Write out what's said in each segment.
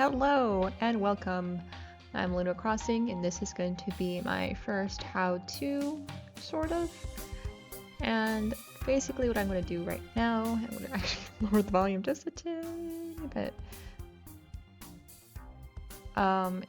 Hello and welcome. I'm Lunar Crossing, and this is going to be my first how-to, sort of. And basically, what I'm going to do right now, I'm going to actually lower the volume just a tiny bit,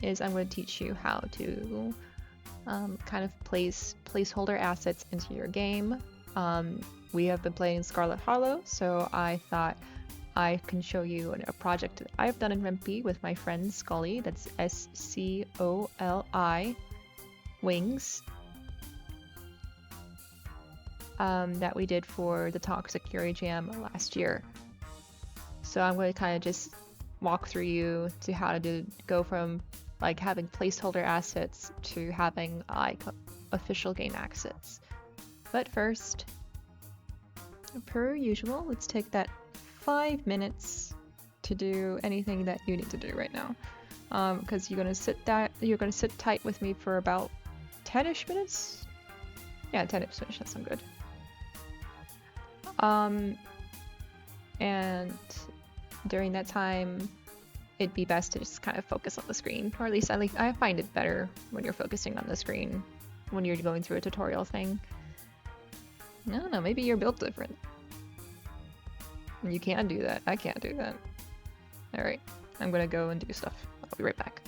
is I'm going to teach you how to kind of place placeholder assets into your game. We have been playing Scarlet Hollow, so I thought I can show you a project that I've done in Rempe with my friend Scully. That's Scoli Wings. That we did for the Toxic Fury Jam last year. So I'm going to kind of just walk through you to how to go from like having placeholder assets to having like official game assets. But first, per usual, let's take that 5 minutes to do anything that you need to do right now, because you're gonna sit tight with me for about 10ish minutes. Yeah, 10ish minutes. That sounds good. And during that time, it'd be best to just kind of focus on the screen, or at least I find it better when you're focusing on the screen when you're going through a tutorial thing. I don't know, maybe you're built different. You can do that. I can't do that. Alright, I'm gonna go and do stuff. I'll be right back.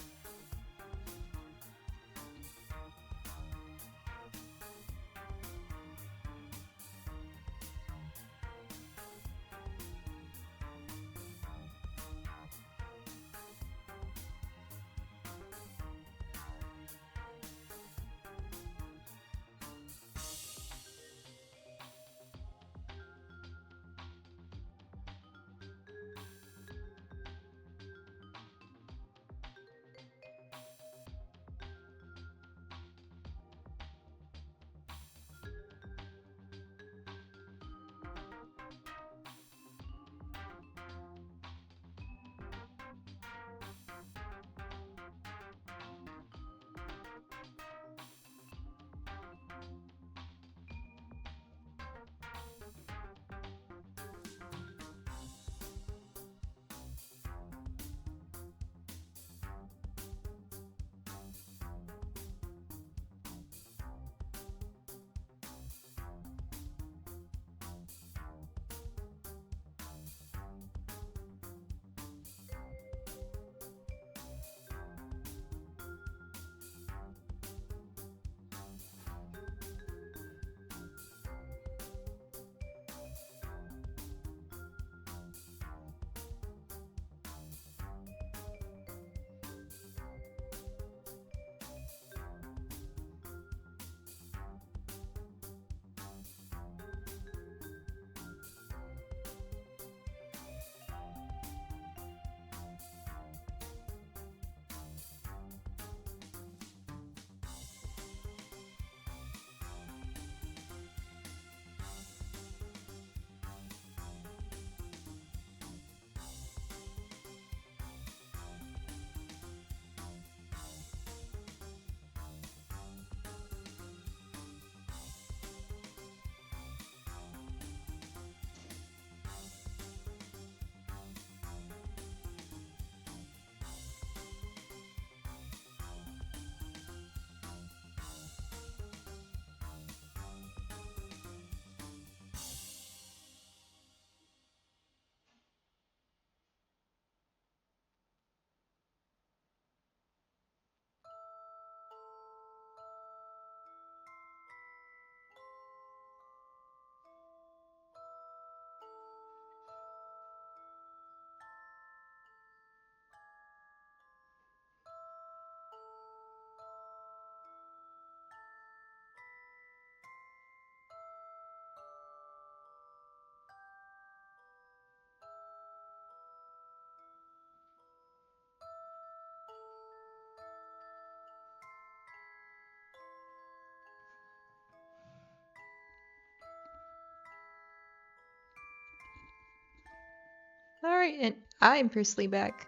Alright, and I'm personally back.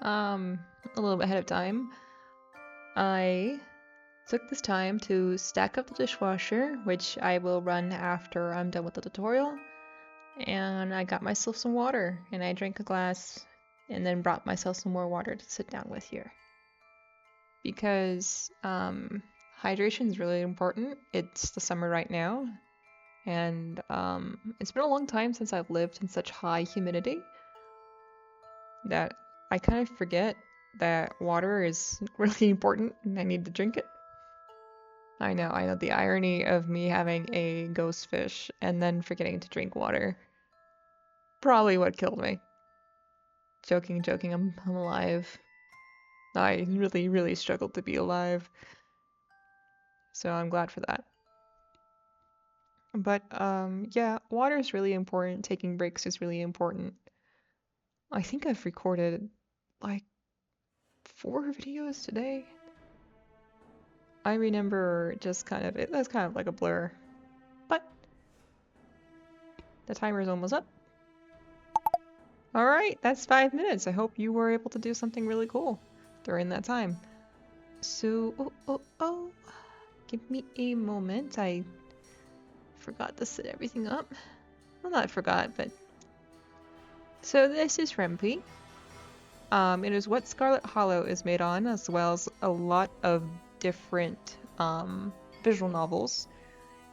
A little bit ahead of time. I took this time to stack up the dishwasher, which I will run after I'm done with the tutorial. And I got myself some water, and I drank a glass and then brought myself some more water to sit down with here. Because hydration is really important. It's the summer right now, and it's been a long time since I've lived in such high humidity that I kind of forget that water is really important and I need to drink it. I know the irony of me having a ghost fish and then forgetting to drink water. Probably what killed me. Joking, I'm alive. I really, really struggled to be alive. So I'm glad for that. But yeah, water is really important. Taking breaks is really important. I think I've recorded like 4 videos today. I remember just kind of, that's kind of like a blur. But the timer is almost up. Alright, that's 5 minutes. I hope you were able to do something really cool during that time. So, give me a moment. I forgot to set everything up. Well, not forgot, but... So this is Rempe. It is what Scarlet Hollow is made on, as well as a lot of different visual novels.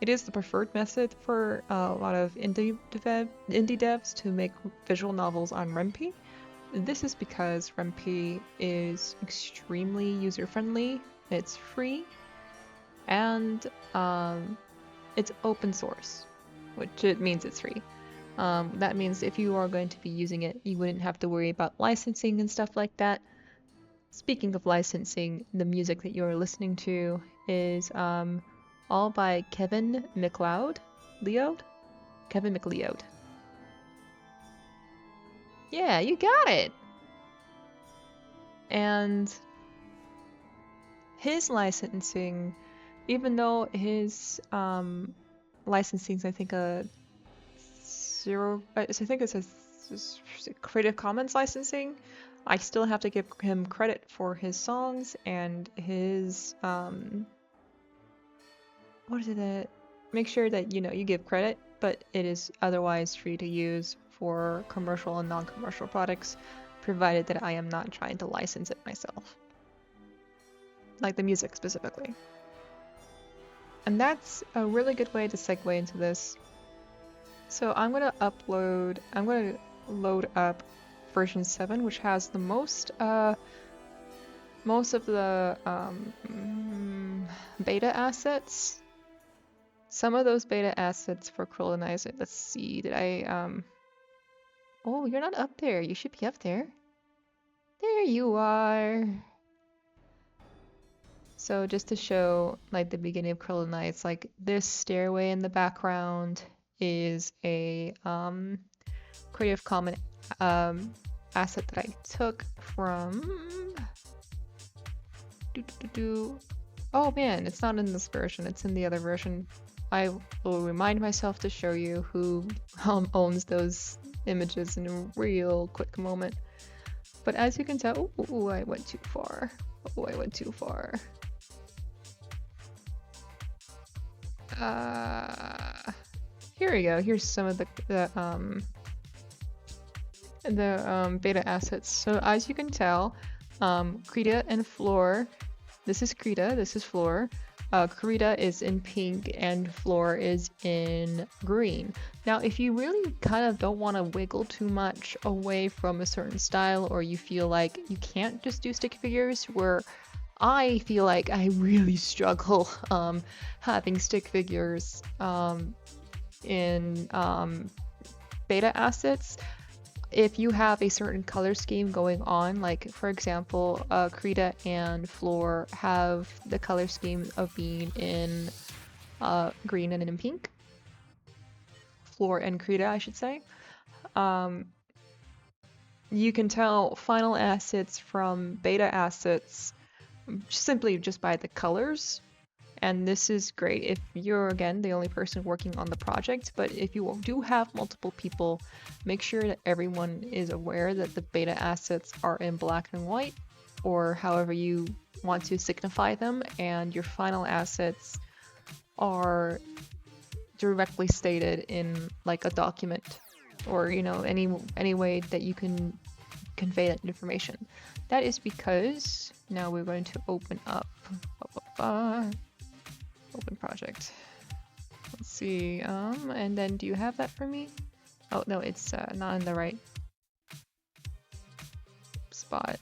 It is the preferred method for a lot of indie devs to make visual novels on Rempe. This is because Rempe is extremely user-friendly, it's free, and it's open source, which it means it's free. That means if you are going to be using it, you wouldn't have to worry about licensing and stuff like that. Speaking of licensing, the music that you're listening to is all by Kevin MacLeod. Kevin MacLeod. Yeah, you got it! And his licensing, even though his licensing is, I think, I think it's a Creative Commons licensing, I still have to give him credit for his songs and his make sure that you give credit, but it is otherwise free to use for commercial and non-commercial products, provided that I am not trying to license it myself. Like the music specifically. And that's a really good way to segue into this. So I'm going to load up version 7, which has the most of the beta assets. Some of those beta assets for Colonize It. Let's see, did I Oh, you're not up there. You should be up there. There you are. So just to show like the beginning of Colonize, like this stairway in the background is a Creative Commons asset that I took from Oh man, it's not in this version, it's in the other version. I will remind myself to show you who owns those images in a real quick moment. But as you can tell, I went too far. I went too far. Here we go. Here's some of the beta assets. So as you can tell, Krita and Floor. This is Krita. This is Floor. Krita is in pink and Floor is in green. Now, if you really kind of don't want to wiggle too much away from a certain style, or you feel like you can't just do stick figures, where I feel like I really struggle having stick figures in beta assets. If you have a certain color scheme going on, like for example, Krita and Floor have the color scheme of being in green and in pink. Floor and Krita, I should say. You can tell final assets from beta assets simply just by the colors. And this is great if you're, again, the only person working on the project, but if you do have multiple people, make sure that everyone is aware that the beta assets are in black and white, or however you want to signify them, and your final assets are directly stated in like a document, or any way that you can convey that information. That is because now we're going to open up open project. Let's see, and then do you have that for me? Oh no, it's not in the right spot.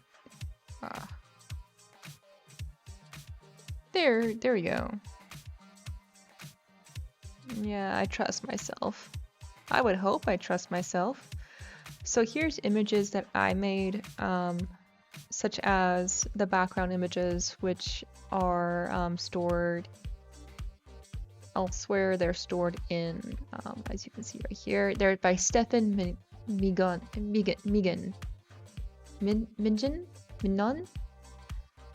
There we go. Yeah, I trust myself. I would hope I trust myself. So here's images that I made, such as the background images, which are stored elsewhere. They're stored in, as you can see right here, they're by Stefan Minon.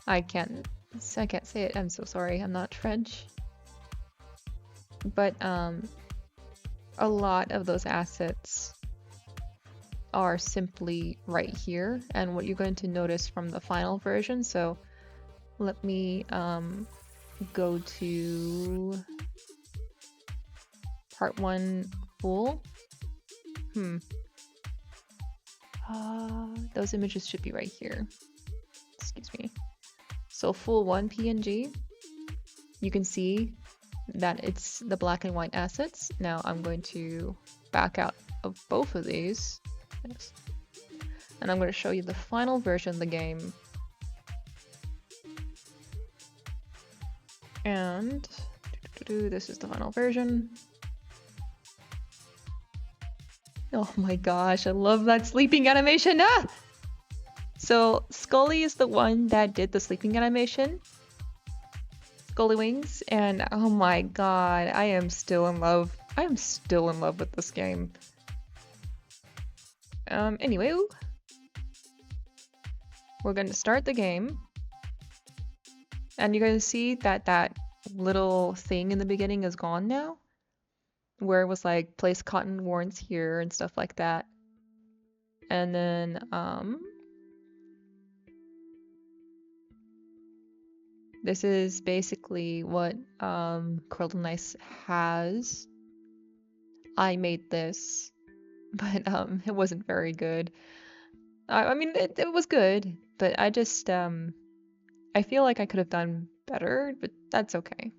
I can't say it. I'm so sorry. I'm not French. But a lot of those assets are simply right here, and what you're going to notice from the final version. So let me go to part 1 full. Those images should be right here. Excuse me. So full 1 PNG, you can see that it's the black and white assets. Now I'm going to back out of both of these. Yes. And I'm going to show you the final version of the game. And this is the final version. Oh my gosh, I love that sleeping animation! Ah! So Scully is the one that did the sleeping animation. Scully Wings, and oh my god, I am still in love. I am still in love with this game. Anyway, we're going to start the game, and you're going to see that that little thing in the beginning is gone now, where it was like place cotton warrants here and stuff like that. And then this is basically what Curled and Ice has. I made this, but it wasn't very good. I mean, it was good, but I just I feel like I could have done better, but that's okay.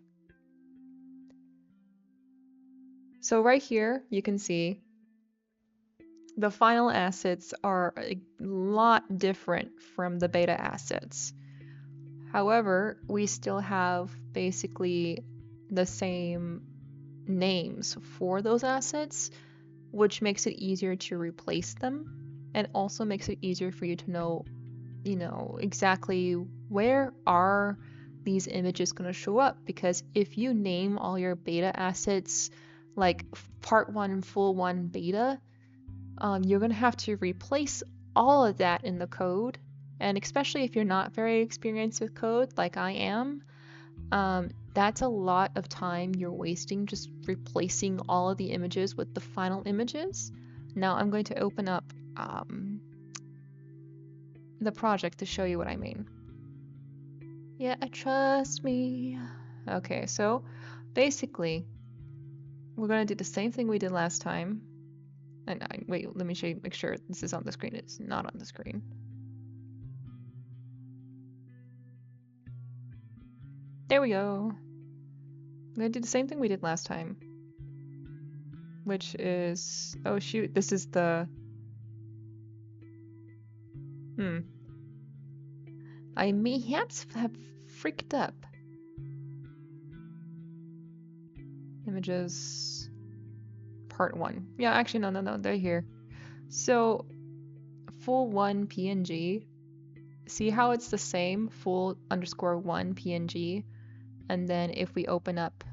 So right here, you can see the final assets are a lot different from the beta assets. However, we still have basically the same names for those assets, which makes it easier to replace them, and also makes it easier for you to know, exactly where are these images going to show up. Because if you name all your beta assets like part 1 full 1 beta, you're going to have to replace all of that in the code. And especially if you're not very experienced with code like I am, that's a lot of time you're wasting just replacing all of the images with the final images. Now I'm going to open up the project to show you what I mean. Yeah, trust me. Okay, so basically we're going to do the same thing we did last time. And wait, let me show you, make sure this is on the screen. It's not on the screen. There we go. I'm going to do the same thing we did last time, which is, oh shoot, this is the, I mayhaps have freaked up. Images, part 1. Yeah, actually, no, they're here. So, full 1 PNG, see how it's the same, full _1 PNG, and then if we open up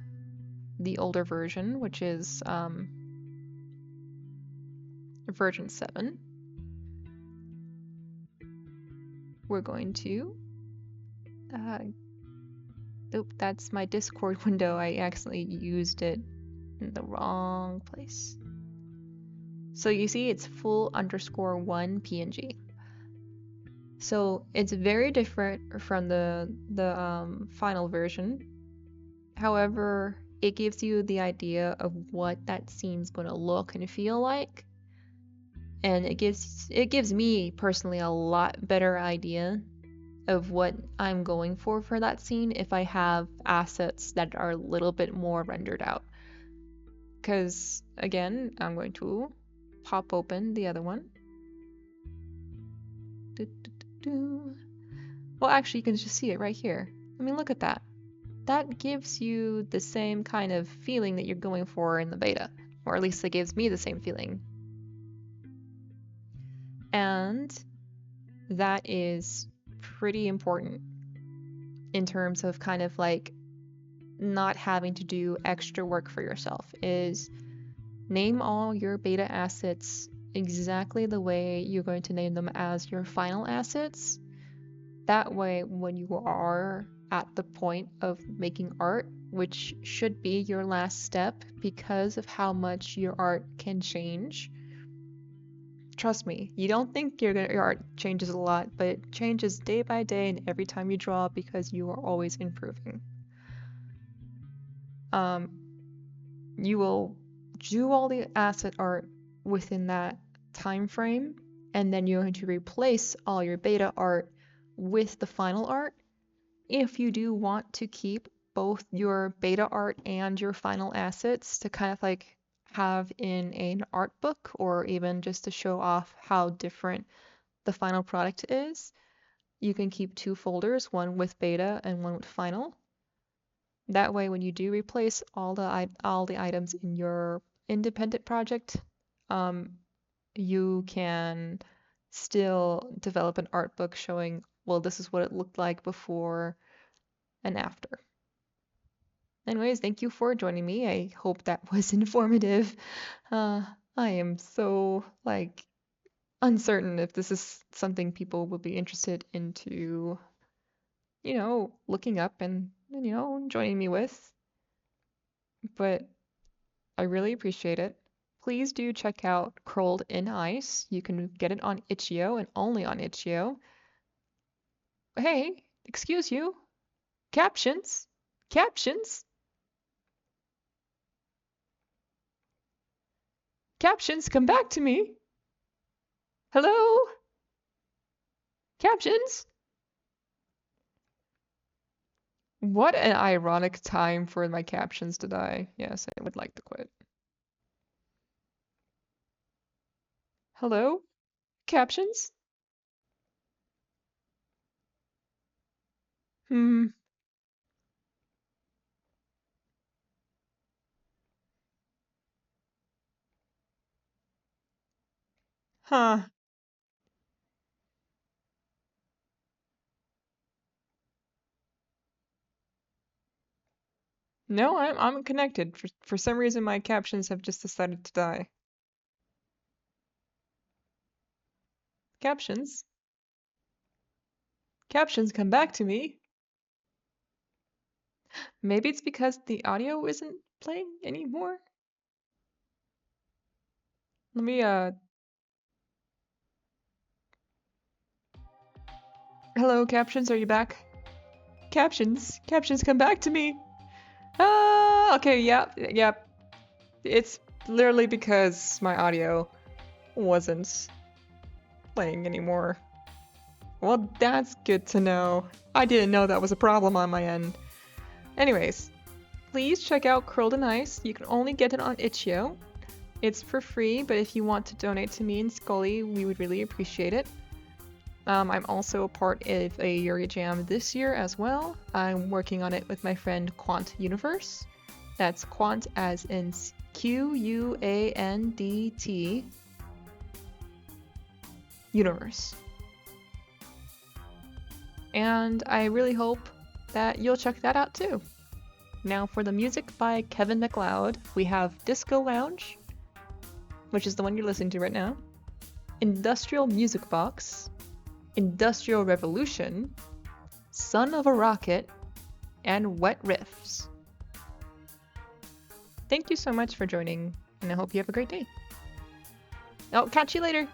the older version, which is version 7, we're going to oop, that's my Discord window. I accidentally used it in the wrong place. So you see it's full _1 PNG. So it's very different from the final version. However, it gives you the idea of what that scene's going to look and feel like. And it gives me personally a lot better idea of what I'm going for that scene if I have assets that are a little bit more rendered out. Because again, I'm going to pop open the other one. Well, actually, you can just see it right here. I mean, look at that. That gives you the same kind of feeling that you're going for in the beta, or at least it gives me the same feeling. And that is pretty important in terms of kind of like not having to do extra work for yourself, is name all your beta assets exactly the way you're going to name them as your final assets. That way, when you are at the point of making art, which should be your last step because of how much your art can change. Trust me, you don't think your art changes a lot, but it changes day by day and every time you draw because you are always improving. You will do all the asset art within that time frame, and then you're going to replace all your beta art with the final art. If you do want to keep both your beta art and your final assets to kind of like have in an art book, or even just to show off how different the final product is, you can keep two folders, one with beta and one with final. That way, when you do replace all the items in your independent project, you can still develop an art book showing, well, this is what it looked like before and after. Anyways, thank you for joining me. I hope that was informative. I am so like uncertain if this is something people will be interested into, looking up and, joining me with. But I really appreciate it. Please do check out Curled in Ice. You can get it on Itch.io and only on Itch.io. Hey, excuse you. Captions. Captions. Captions, come back to me. Hello? Captions? What an ironic time for my captions to die. Yes, I would like to quit. Hello? Captions? Hmm. Huh. No, I'm connected. For some reason my captions have just decided to die. Captions? Captions, come back to me. Maybe it's because the audio isn't playing anymore. Let me Hello, captions, are you back? Captions, captions, come back to me. Okay, yep. It's literally because my audio wasn't playing anymore. Well, that's good to know. I didn't know that was a problem on my end. Anyways, please check out Curled in Ice. You can only get it on Itch.io. It's for free, but if you want to donate to me and Scully, we would really appreciate it. I'm also a part of a Yuri Jam this year as well. I'm working on it with my friend Quant Universe. That's Quant as in Quandt Universe. And I really hope that you'll check that out too. Now for the music by Kevin MacLeod, we have Disco Lounge, which is the one you're listening to right now, Industrial Music Box, Industrial Revolution, Son of a Rocket, and Wet Riffs. Thank you so much for joining, and I hope you have a great day. I'll catch you later.